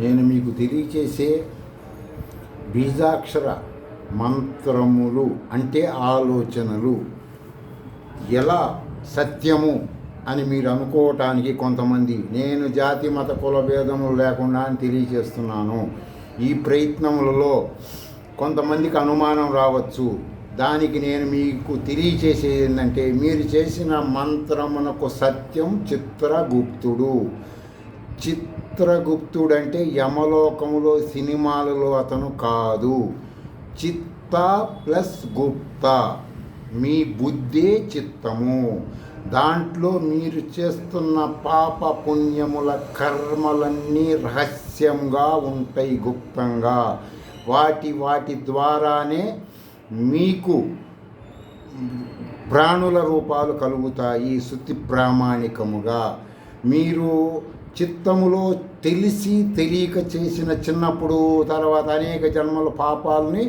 నేను మీకు తెలియచేసే బీజాక్షర మంత్రములు అంటే ఆలోచనలు ఎలా సత్యము అని మీరు అనుకోవటానికి కొంతమంది నేను జాతి మత కుల భేదములు లేకుండా అని తెలియచేస్తున్నాను. ఈ ప్రయత్నములలో కొంతమందికి అనుమానం రావచ్చు. దానికి నేను మీకు తెలియచేసేది ఏంటంటే, మీరు చేసిన మంత్రమునకు సత్యం చిత్రగుప్తుడు. చిత్రగుప్తుడు అంటే యమలోకములో సినిమాలలో అతను కాదు. చిత్త ప్లస్ గుప్త, మీ బుద్ధే చిత్తము. దాంట్లో మీరు చేస్తున్న పాప పుణ్యముల కర్మలన్నీ రహస్యంగా ఉంటాయి, గుప్తంగా. వాటి ద్వారానే మీకు ప్రాణుల రూపాలు కలుగుతాయి శృతి ప్రామాణికముగా. మీరు చిత్తములో తెలిసి తెలియక చేసిన చిన్నప్పుడు తర్వాత అనేక జన్మల పాపాలని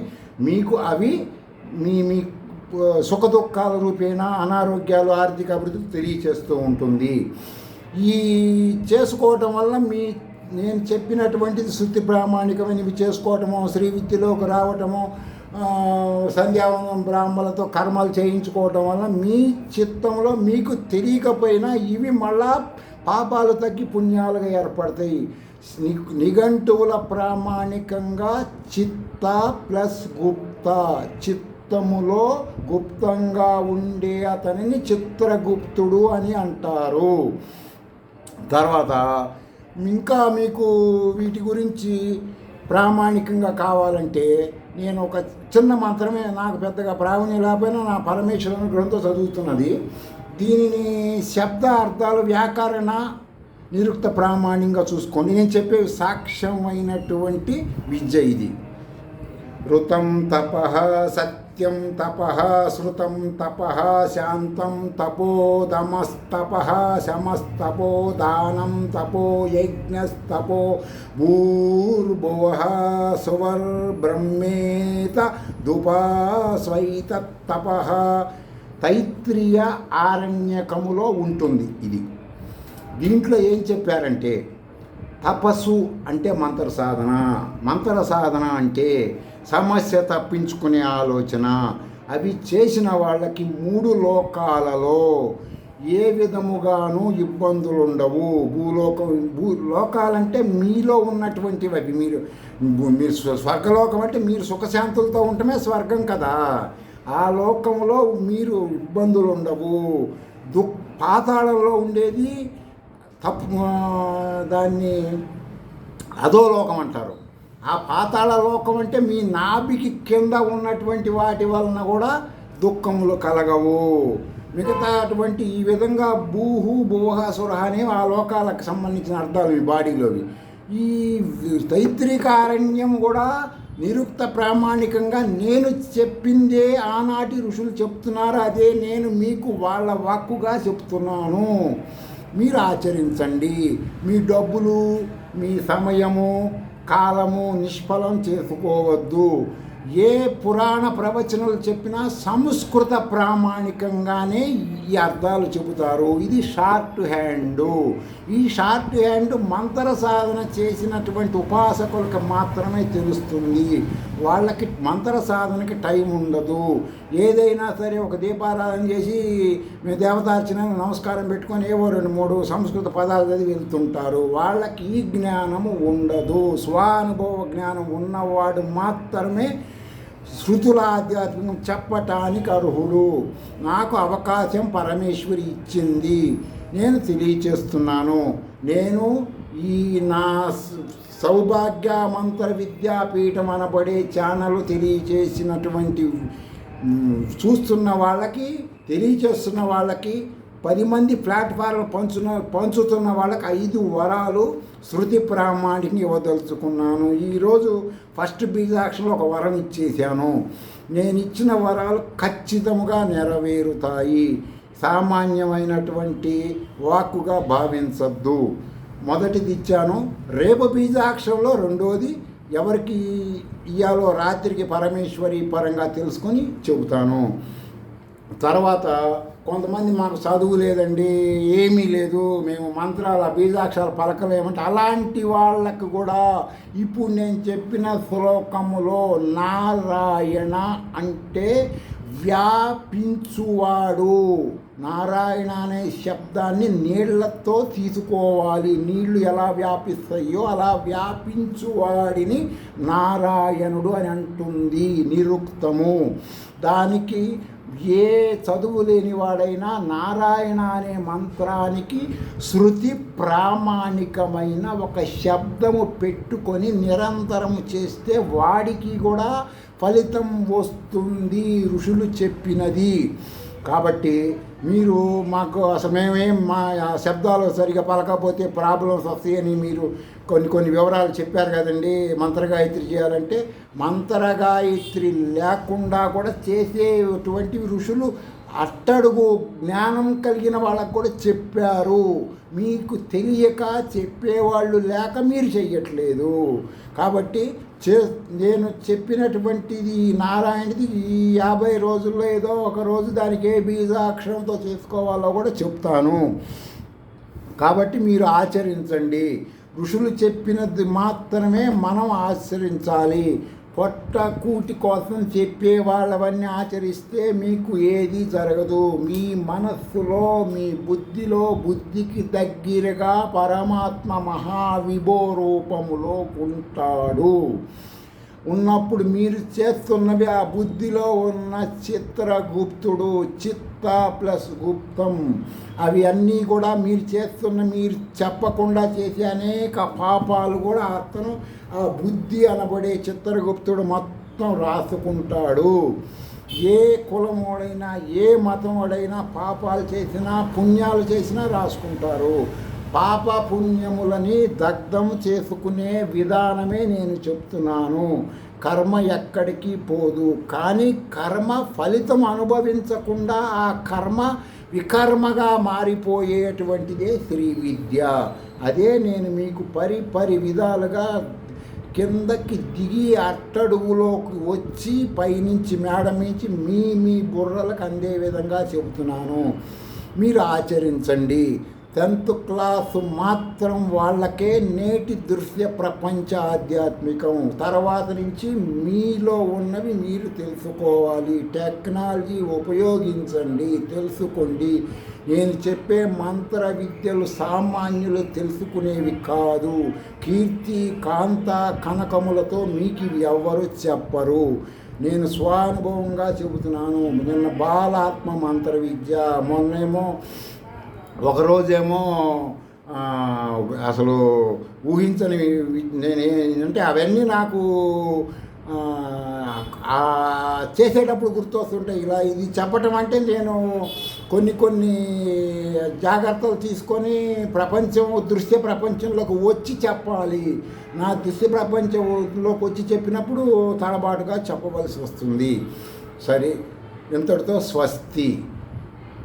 మీకు అవి మీ సుఖదుఖాల రూపేణ అనారోగ్యాలు ఆర్థిక అభివృద్ధి తెలియచేస్తూ ఉంటుంది. ఈ చేసుకోవటం వల్ల నేను చెప్పినటువంటిది శృతి ప్రామాణికమైనవి చేసుకోవటము, శ్రీ విద్యలోకి రావటము, సంధ్యావందనం బ్రాహ్మణులతో కర్మలు చేయించుకోవటం వల్ల మీ చిత్తంలో మీకు తెలియకపోయినా ఇవి మళ్ళా పాపాలు తగ్గి పుణ్యాలుగా ఏర్పడతాయి. నిఘంటువుల ప్రామాణికంగా చిత్త ప్లస్ గుప్త, చిత్తములో గుప్తంగా ఉండే అతనిని చిత్రగుప్తుడు అని అంటారు. తర్వాత ఇంకా మీకు వీటి గురించి ప్రామాణికంగా కావాలంటే నేను ఒక చిన్న మంత్రమే, నాకు పెద్దగా ప్రావీణ్యం లేకపోయినా నా పరమేశ్వరుని గ్రంథం చదువుతున్నది. దీనిని శబ్ద అర్థాలు వ్యాకరణ నిరుక్త ప్రామాణికంగా చూసుకోండి. నేను చెప్పే సాక్ష్యమైనటువంటి విద్య ఇది. ఋతం తపః, సత్యం తపః, శృతం తపః, శాంతం తపో, దమస్తపః, శమస్తపో, దానం తపో, యజ్ఞస్తపో, భూర్భువః సువర్ బ్రహ్మేత దుపాస్వైత తపః. తైత్రీయ ఆరణ్యకములో ఉంటుంది ఇది. దీంట్లో ఏం చెప్పారంటే, తపస్సు అంటే మంత్ర సాధన, మంత్ర సాధన అంటే సమస్య తప్పించుకునే ఆలోచన. అవి చేసిన వాళ్ళకి 3 లోకాలలో ఏ విధముగాను ఇబ్బందులు ఉండవు. లోకాలంటే మీలో ఉన్నటువంటివి. అవి మీరు స్వర్గలోకం అంటే మీరు సుఖశాంతులతో ఉండటమే స్వర్గం కదా. ఆ లోకంలో మీరు ఇబ్బందులు ఉండవు. పాతాళంలో ఉండేది దాన్ని అధోలోకం అంటారు. ఆ పాతాళ లోకం అంటే మీ నాభికి కింద ఉన్నటువంటి వాటి వలన కూడా దుఃఖములు కలగవు. మిగతా అటువంటి ఈ విధంగా భూహు భువహ సురహ అనే ఆ లోకాలకు సంబంధించిన అర్థాలు ఈ బాడీలోవి. ఈ తైత్రీకారణ్యం కూడా నిరుక్త ప్రామాణికంగా నేను చెప్పిందే ఆనాటి ఋషులు చెప్తున్నారు, అదే నేను మీకు వాళ్ళ వాక్కుగా చెప్తున్నాను. మీరు ఆచరించండి. మీ డబ్బులు, మీ సమయము, కాలము నిష్ఫలం చేసుకోవద్దు. ఏ పురాణ ప్రవచనాలు చెప్పినా సంస్కృత ప్రామాణికంగానే ఈ అర్థాలు చెబుతారు. ఇది షార్ట్ హ్యాండు. ఈ షార్ట్ హ్యాండ్ మంత్ర సాధన చేసినటువంటి ఉపాసకులకు మాత్రమే తెలుస్తుంది. వాళ్ళకి మంత్ర సాధనకి టైం ఉండదు. ఏదైనా సరే ఒక దీపారాధన చేసి మేము దేవతార్చన నమస్కారం పెట్టుకొని ఏవో 2-3 సంస్కృత పదాలు చదివి వెళ్తుంటారు. వాళ్ళకి ఈ జ్ఞానము ఉండదు. స్వానుభవ జ్ఞానం ఉన్నవాడు మాత్రమే శృతుల ఆధ్యాత్మికం చెప్పటానికి అర్హుడు. నాకు అవకాశం పరమేశ్వరి ఇచ్చింది, నేను తెలియచేస్తున్నాను. నేను ఈ నా సౌభాగ్య మంత్ర విద్యాపీఠం అనబడే ఛానల్ తెలియచేసినటువంటి చూస్తున్న వాళ్ళకి, తెలియచేస్తున్న వాళ్ళకి, 10 మంది ప్లాట్ఫారం పంచుతున్న వాళ్ళకి 5 వరాలు శృతి ప్రామాణికం ఇవ్వదలుచుకున్నాను. ఈరోజు ఫస్ట్ బీజాక్షలో ఒక వరం ఇచ్చేసాను. నేను ఇచ్చిన వరాలు ఖచ్చితంగా నెరవేరుతాయి. సామాన్యమైనటువంటి వాక్కుగా భావించద్దు. మొదటిది ఇచ్చాను. రేపు బీజాక్షరంలో రెండోది ఎవరికి ఇయ్యాలో రాత్రికి పరమేశ్వరి పరంగా తెలుసుకొని చెబుతాను. తర్వాత కొంతమంది మాకు చదువు లేదండి, ఏమీ లేదు, మేము మంత్రాల బీజాక్షరాలు పలకలేమంటే అలాంటి వాళ్ళకు కూడా ఇప్పుడు నేను చెప్పిన శ్లోకములో నారాయణ అంటే వ్యాపించువాడు. నారాయణ అనే శబ్దాన్ని నీళ్లతో తీసుకోవాలి. నీళ్లు ఎలా వ్యాపిస్తాయో అలా వ్యాపించువాడిని నారాయణుడు అని అంటుంది నిరుక్తము. దానికి ఏ చదువు లేనివాడైనా నారాయణ అనే మంత్రానికి శృతి ప్రామాణికమైన ఒక శబ్దము పెట్టుకొని నిరంతరము చేస్తే వాడికి కూడా ఫలితం వస్తుంది, ఋషులు చెప్పినది. కాబట్టి మీరు మాకు అసలు మేమేం మా శబ్దాలు సరిగా పలకపోతే ప్రాబ్లమ్స్ వస్తాయని మీరు కొన్ని వివరాలు చెప్పారు కదండి. మంత్రగాయత్రి చేయాలంటే మంత్రగాయత్రి లేకుండా కూడా చేసేటువంటి ఋషులు అట్టడుగు జ్ఞానం కలిగిన వాళ్ళకు కూడా చెప్పారు. మీకు తెలియక చెప్పేవాళ్ళు లేక మీరు చెయ్యట్లేదు. కాబట్టి నేను చెప్పినటువంటిది నారాయణది ఈ 50 రోజుల్లో ఏదో ఒక రోజు దానికి ఏ బీజాక్షరంతో చేసుకోవాలో కూడా చెప్తాను. కాబట్టి మీరు ఆచరించండి. ఋషులు చెప్పినది మాత్రమే మనం ఆచరించాలి. పొట్ట కూటి కోసం చెప్పే వాళ్ళవన్నీ ఆచరిస్తే మీకు ఏది జరగదు. మీ మనస్సులో మీ బుద్ధిలో బుద్ధికి దగ్గరగా పరమాత్మ మహావిభో రూపములో ఉంటాడు. ఉన్నప్పుడు మీరు చేస్తున్నవి ఆ బుద్ధిలో ఉన్న చిత్రగుప్తుడు, చిత్త ప్లస్ గుప్తం, అవి అన్నీ కూడా మీరు మీరు చెప్పకుండా చేసే అనేక పాపాలు కూడా అతను ఆ బుద్ధి అనబడే చిత్రగుప్తుడు మొత్తం రాసుకుంటాడు. ఏ కులమోడైనా ఏ మతమోడైనా పాపాలు చేసినా పుణ్యాలు చేసినా రాసుకుంటారు. పాప పుణ్యములని దగ్ధం చేసుకునే విధానమే నేను చెప్తున్నాను. కర్మ ఎక్కడికి పోదు, కానీ కర్మ ఫలితం అనుభవించకుండా ఆ కర్మ వికర్మగా మారిపోయేటువంటిదే శ్రీ విద్య. అదే నేను మీకు పరి విధాలుగా కిందకి దిగి అట్టడుగులోకి వచ్చి పైనుంచి మేడ నుంచి మీ బుర్రలకు అందే విధంగా చెబుతున్నాను. మీరు ఆచరించండి. 10th క్లాసు మాత్రం వాళ్ళకే నేటి దృశ్య ప్రపంచ ఆధ్యాత్మికం. తర్వాత నుంచి మీలో ఉన్నవి మీరు తెలుసుకోవాలి. టెక్నాలజీ ఉపయోగించండి, తెలుసుకోండి. నేను చెప్పే మంత్ర విద్యలు సామాన్యులు తెలుసుకునేవి కాదు. కీర్తి కాంత కనకములతో మీకు ఇవి ఎవ్వరు చెప్పరు. నేను స్వానుభవంగా చెబుతున్నాను. నిన్న బాలాత్మ మంత్ర విద్య, మొన్నేమో ఒకరోజేమో అసలు ఊహించని అంటే అవన్నీ నాకు చేసేటప్పుడు గుర్తొస్తుంటాయి. ఇలా ఇది చెప్పటం అంటే నేను కొన్ని జాగ్రత్తలు తీసుకొని దృశ్య ప్రపంచంలోకి వచ్చి చెప్పాలి. నా దృశ్య ప్రపంచంలోకి వచ్చి చెప్పినప్పుడు తడబాటుగా చెప్పవలసి వస్తుంది. సరే, ఇంతటితో స్వస్తి.